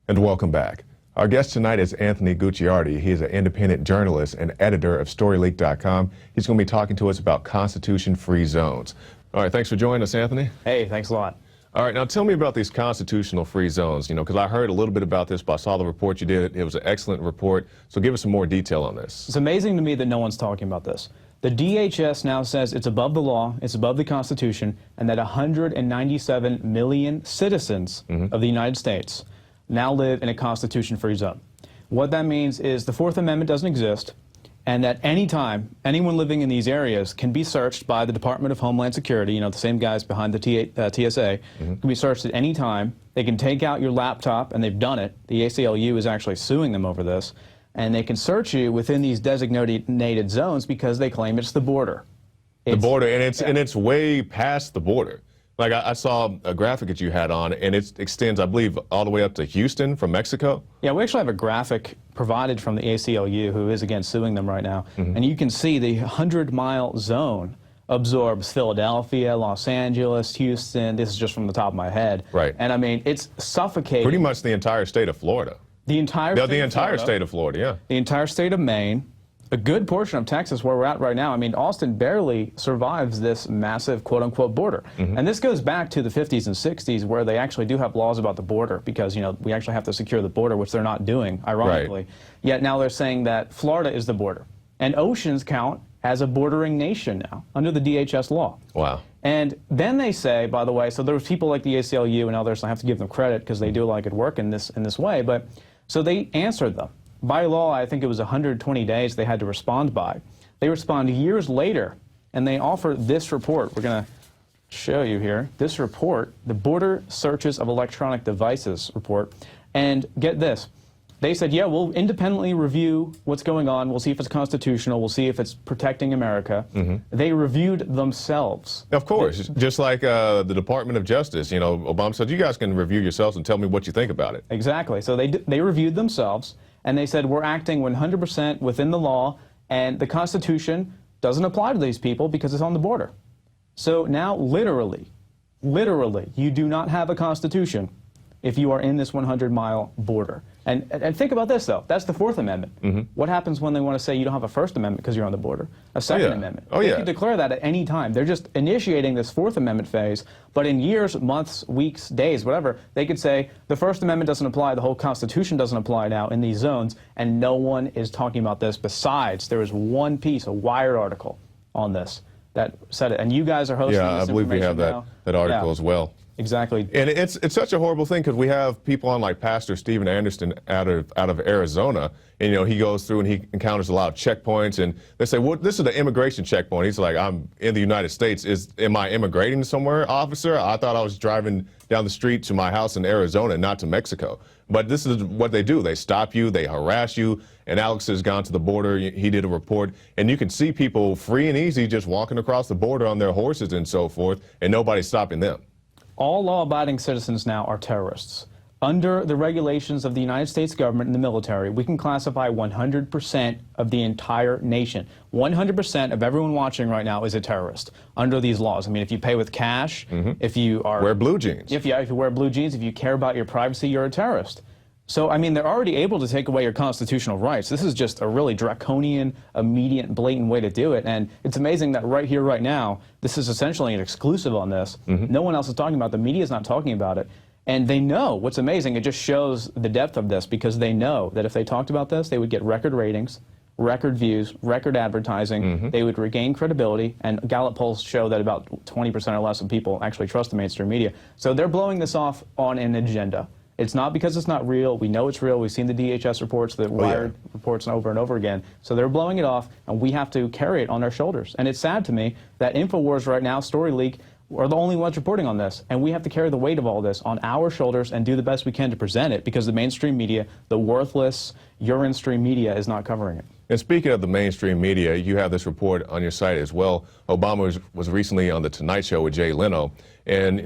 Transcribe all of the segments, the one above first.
And welcome back. Our guest tonight is Anthony Gucciardi. He is an independent journalist and editor of StoryLeak.com. He's going to be talking to us about Constitution-free zones. All right, thanks for joining us, Anthony. Hey, thanks a lot. All right, now tell me about these constitutional free zones, because I heard a little bit about this, but I saw the report you did. It was an excellent report, so give us some more detail on this. It's amazing to me that no one's talking about this. The DHS now says it's above the law, it's above the Constitution, and that 197 million citizens of the United States now live in a Constitution-free zone. What that means is the Fourth Amendment doesn't exist, and that anytime anyone living in these areas can be searched by the Department of Homeland Security, the same guys behind the TSA, can be searched at any time. They can take out your laptop, and they've done it. The ACLU is actually suing them over this. And they can search you within these designated zones because they claim it's the border. The border, and it's way past the border. Like I saw a graphic that you had on, and it extends, I believe, all the way up to Houston from Mexico. Yeah, we actually have a graphic provided from the ACLU, who is, again, suing them right now. And you can see the 100-mile zone absorbs Philadelphia, Los Angeles, Houston. This is just from the top of my head. Right. And, I mean, it's suffocating. Pretty much the entire state of Florida. The entire state of Florida, yeah. The entire state of Maine. A good portion of Texas, where we're at right now. I mean, Austin barely survives this massive quote-unquote border. And this goes back to the 50s and 60s, where they actually do have laws about the border because, we actually have to secure the border, which they're not doing, ironically. Right. Yet now they're saying that Florida is the border. And oceans count as a bordering nation now, under the DHS law. Wow. And then they say, by the way, so there's people like the ACLU and others, I have to give them credit because they do a lot of good work in this way, but so they answered them. By law, I think it was 120 days they had to respond by. They respond years later, and they offer this report. We're going to show you here. This report, the Border Searches of Electronic Devices report. And get this. They said, yeah, we'll independently review what's going on. We'll see if it's constitutional. We'll see if it's protecting America. They reviewed themselves. Of course, just like the Department of Justice. Obama said, you guys can review yourselves and tell me what you think about it. Exactly. So they reviewed themselves, and they said, we're acting 100% within the law, and the Constitution doesn't apply to these people because it's on the border. So now, literally, you do not have a Constitution if you are in this 100-mile border. And think about this, though. That's the Fourth Amendment. What happens when they want to say you don't have a First Amendment because you're on the border? A Second Amendment. They can declare that at any time. They're just initiating this Fourth Amendment phase, but in years, months, weeks, days, whatever, they could say the First Amendment doesn't apply, the whole Constitution doesn't apply now in these zones, and no one is talking about this. Besides, there is one piece, a Wired article on this that said it. And you guys are hosting this I believe we have that article as well. Exactly. And it's such a horrible thing because we have people on like Pastor Stephen Anderson out of Arizona, and he goes through and he encounters a lot of checkpoints, and they say, well, this is the immigration checkpoint. He's like, I'm in the United States. Am I immigrating somewhere, officer? I thought I was driving down the street to my house in Arizona, not to Mexico. But this is what they do. They stop you, they harass you, and Alex has gone to the border. He did a report, and you can see people free and easy just walking across the border on their horses and so forth, and nobody's stopping them. All law-abiding citizens now are terrorists. Under the regulations of the United States government and the military, we can classify 100% of the entire nation. 100% of everyone watching right now is a terrorist under these laws. I mean, if you pay with cash, if you are... Wear blue jeans. If you wear blue jeans, if you care about your privacy, you're a terrorist. So, I mean, they're already able to take away your constitutional rights. This is just a really draconian, immediate, blatant way to do it. And it's amazing that right here, right now, this is essentially an exclusive on this. No one else is talking about it. The media is not talking about it. And they know what's amazing. It just shows the depth of this because they know that if they talked about this, they would get record ratings, record views, record advertising. They would regain credibility. And Gallup polls show that about 20% or less of people actually trust the mainstream media. So they're blowing this off on an agenda. It's not because it's not real. We know it's real. We've seen the DHS reports, the Wired reports over and over again. So they're blowing it off, and we have to carry it on our shoulders. And it's sad to me that INFOWARS right now, StoryLeak, are the only ones reporting on this. And we have to carry the weight of all this on our shoulders and do the best we can to present it because the mainstream media, the worthless, urine stream media, is not covering it. And speaking of the mainstream media, you have this report on your site as well. Obama was recently on The Tonight Show with Jay Leno. And,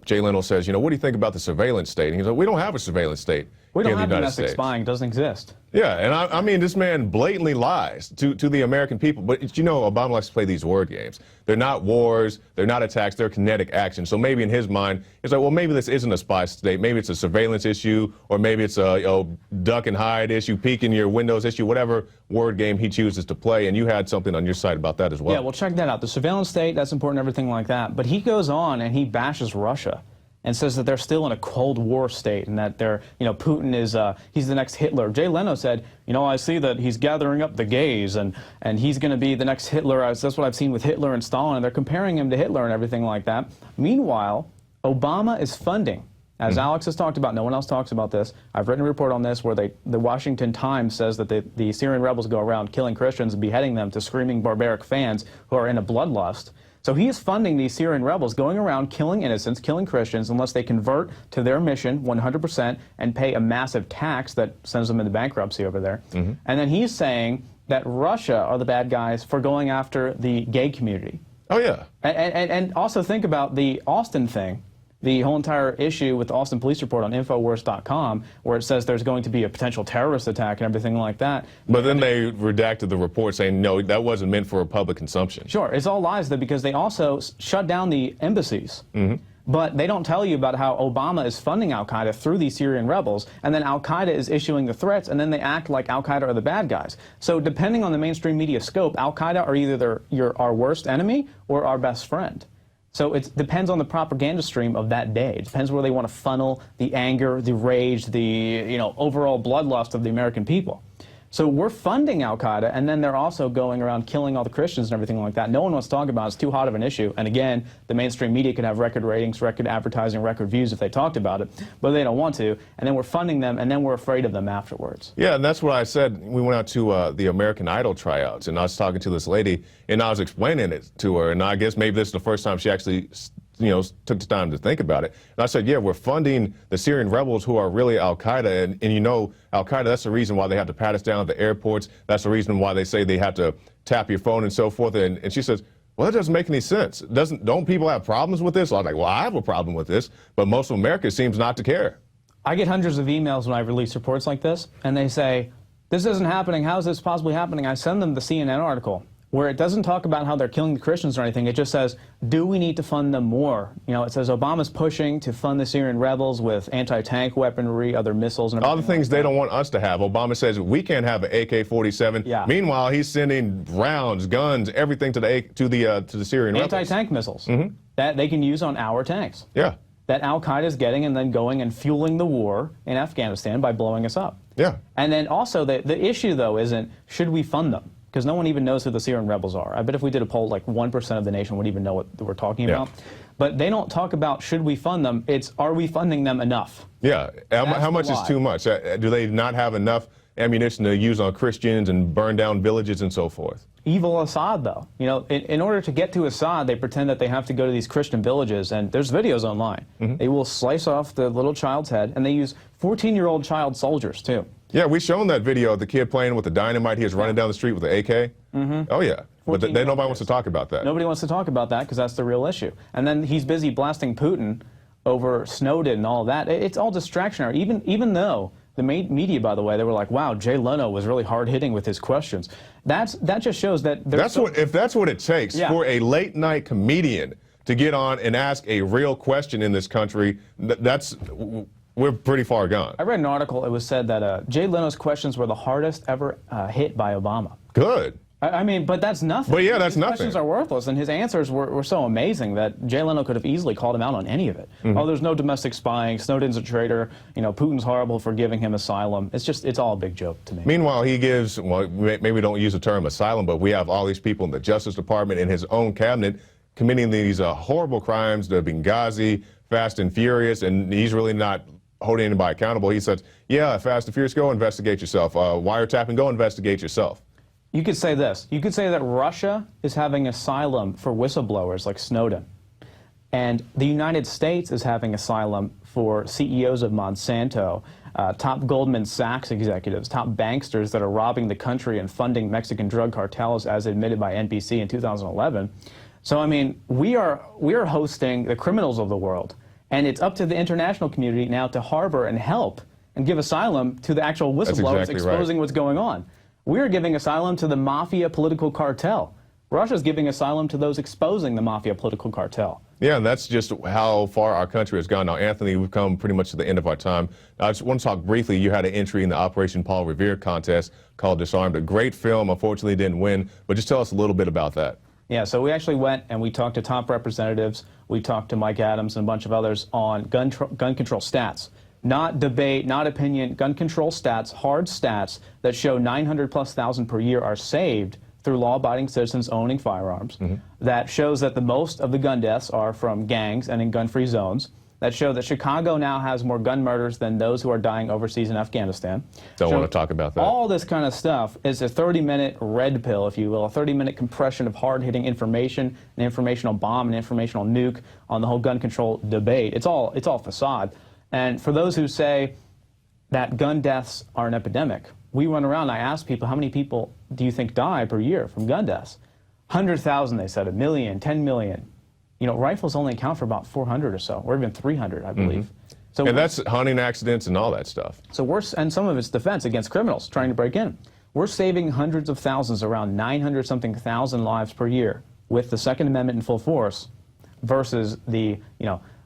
Jay Leno says, what do you think about the surveillance state? And he's like, we don't have a surveillance state. We don't in the have United domestic States. spying. It doesn't exist. Yeah, and I mean, this man blatantly lies to the American people. But you know, Obama likes to play these word games. They're not wars, they're not attacks, they're kinetic actions. So maybe in his mind, it's like, well, maybe this isn't a spy state. Maybe it's a surveillance issue, or maybe it's a duck and hide issue, peek in your windows issue, whatever word game he chooses to play. And you had something on your site about that as well. Yeah, well, check that out. The surveillance state, that's important, everything like that. But he goes on and he bashes Russia and says that they're still in a Cold War state and that they're, Putin is, he's the next Hitler. Jay Leno said, I see that he's gathering up the gays and he's going to be the next Hitler. That's what I've seen with Hitler and Stalin, and they're comparing him to Hitler and everything like that. Meanwhile, Obama is funding, as Alex has talked about, no one else talks about this. I've written a report on this where the Washington Times says that the Syrian rebels go around killing Christians and beheading them to screaming barbaric fans who are in a bloodlust. So he is funding these Syrian rebels, going around killing innocents, killing Christians, unless they convert to their mission 100% and pay a massive tax that sends them into bankruptcy over there. And then he's saying that Russia are the bad guys for going after the gay community. Oh, yeah. And also think about the Austin thing, the whole entire issue with the Austin Police Report on INFOWARS.com, where it says there's going to be a potential terrorist attack and everything like that. But then they redacted the report saying, no, that wasn't meant for public consumption. Sure, it's all lies, though, because they also shut down the embassies. But they don't tell you about how Obama is funding al-Qaeda through these Syrian rebels, and then al-Qaeda is issuing the threats, and then they act like al-Qaeda are the bad guys. So depending on the mainstream media scope, al-Qaeda are either our worst enemy or our best friend. So it depends on the propaganda stream of that day. It depends where they want to funnel the anger, the rage, the overall bloodlust of the American people. So we're funding al-Qaeda, and then they're also going around killing all the Christians and everything like that. No one wants to talk about it. It's too hot of an issue. And again, the mainstream media could have record ratings, record advertising, record views if they talked about it, but they don't want to. And then we're funding them, and then we're afraid of them afterwards. Yeah, and that's what I said. We went out to the American Idol tryouts, and I was talking to this lady, and I was explaining it to her, and I guess maybe this is the first time she actually took the time to think about it. And I said, yeah, we're funding the Syrian rebels who are really al-Qaeda. And al-Qaeda, that's the reason why they have to pat us down at the airports. That's the reason why they say they have to tap your phone and so forth. And she says, well, that doesn't make any sense. Don't people have problems with this? I was like, well, I have a problem with this, but most of America seems not to care. I get hundreds of emails when I release reports like this, and they say, this isn't happening. How is this possibly happening? I send them the CNN article, where it doesn't talk about how they're killing the Christians or anything. It just says, do we need to fund them more? It says Obama's pushing to fund the Syrian rebels with anti-tank weaponry, other missiles, and all the things they don't want us to have. Obama says we can't have an AK-47. Yeah. Meanwhile, he's sending rounds, guns, everything to the Syrian rebels. Anti-tank missiles that they can use on our tanks. Yeah. That al-Qaeda is getting and then going and fueling the war in Afghanistan by blowing us up. Yeah. And then also the issue, though, isn't should we fund them? Because no one even knows who the Syrian rebels are. I bet if we did a poll, like 1% of the nation would even know what we're talking about. But they don't talk about should we fund them. It's are we funding them enough? Yeah. How much is too much? Do they not have enough ammunition to use on Christians and burn down villages and so forth? Evil Assad, though. In order to get to Assad, they pretend that they have to go to these Christian villages, and there's videos online. They will slice off the little child's head, and they use 14-year-old child soldiers, too. Yeah, we've shown that video of the kid playing with the dynamite. He was running down the street with the AK. Oh, yeah. But nobody wants to talk about that. Nobody wants to talk about that because that's the real issue. And then he's busy blasting Putin over Snowden and all of that. It's all distractionary, even though the media, by the way, they were like, wow, Jay Leno was really hard-hitting with his questions. That just shows that if that's what it takes for a late-night comedian to get on and ask a real question in this country, we're pretty far gone. I read an article. It was said that Jay Leno's questions were the hardest ever hit by Obama. Good. I mean, but that's nothing. But yeah, that's his nothing. Questions are worthless, and his answers were so amazing that Jay Leno could have easily called him out on any of it. Oh, there's no domestic spying. Snowden's a traitor. Putin's horrible for giving him asylum. It's all a big joke to me. Meanwhile, he gives, well, maybe we don't use the term asylum, but we have all these people in the Justice Department in his own cabinet committing these horrible crimes, the Benghazi, Fast and Furious, and he's really not holding anybody accountable. He says, yeah, Fast and Furious, go investigate yourself. Wiretapping, go investigate yourself. You could say this. You could say that Russia is having asylum for whistleblowers like Snowden. And the United States is having asylum for CEOs of Monsanto, top Goldman Sachs executives, top banksters that are robbing the country and funding Mexican drug cartels as admitted by NBC in 2011. So, I mean, we are hosting the criminals of the world. And it's up to the international community now to harbor and help and give asylum to the actual whistleblowers exactly exposing right. what's going on. We're giving asylum to the mafia political cartel. Russia's giving asylum to those exposing the mafia political cartel. Yeah, and that's just how far our country has gone. Now, Anthony, we've come pretty much to the end of our time. I just want to talk briefly. You had an entry in the Operation Paul Revere contest called Disarmed. A great film, unfortunately didn't win, but just tell us a little bit about that. Yeah, so we actually went and we talked to top representatives. We talked to Mike Adams and a bunch of others on gun control stats. Not debate, not opinion, gun control stats, hard stats that show 900,000+ per year are saved through law-abiding citizens owning firearms. That shows that the most of the gun deaths are from gangs and in gun-free zones. That show that Chicago now has more gun murders than those who are dying overseas in Afghanistan. Don't want to talk about that. All this kind of stuff is a 30-minute red pill, if you will, a 30-minute compression of hard-hitting information, an informational bomb, an informational nuke on the whole gun control debate. It's all facade. And for those who say that gun deaths are an epidemic, we run around, I ask people, how many people do you think die per year from gun deaths? 100,000, they said, 1 million, 10 million. You know, rifles only account for about 400 or so, or even 300, I believe. So And that's hunting accidents and all that stuff. So and some of it's defense against criminals trying to break in. We're saving hundreds of thousands, around 900-something thousand lives per year with the Second Amendment in full force versus the,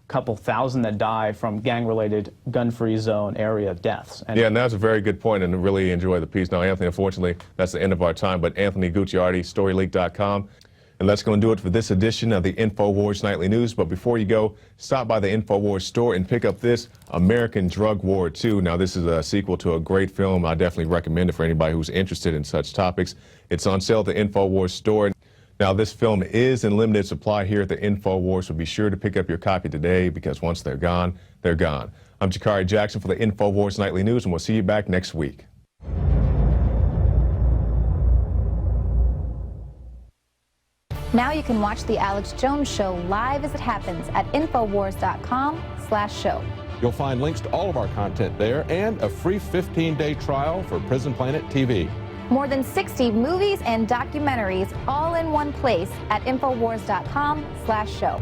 couple thousand that die from gang-related, gun-free zone area deaths. Yeah, and that's a very good point, and really enjoy the piece. Now, Anthony, unfortunately, that's the end of our time, but Anthony Gucciardi, StoryLeak.com. And that's going to do it for this edition of the InfoWars Nightly News. But before you go, stop by the InfoWars store and pick up this American Drug War 2. Now, this is a sequel to a great film. I definitely recommend it for anybody who's interested in such topics. It's on sale at the InfoWars store. Now, this film is in limited supply here at the InfoWars, so be sure to pick up your copy today because once they're gone, they're gone. I'm Jakari Jackson for the InfoWars Nightly News, and we'll see you back next week. Now you can watch The Alex Jones Show live as it happens at Infowars.com/show. You'll find links to all of our content there and a free 15-day trial for Prison Planet TV. More than 60 movies and documentaries all in one place at Infowars.com/show.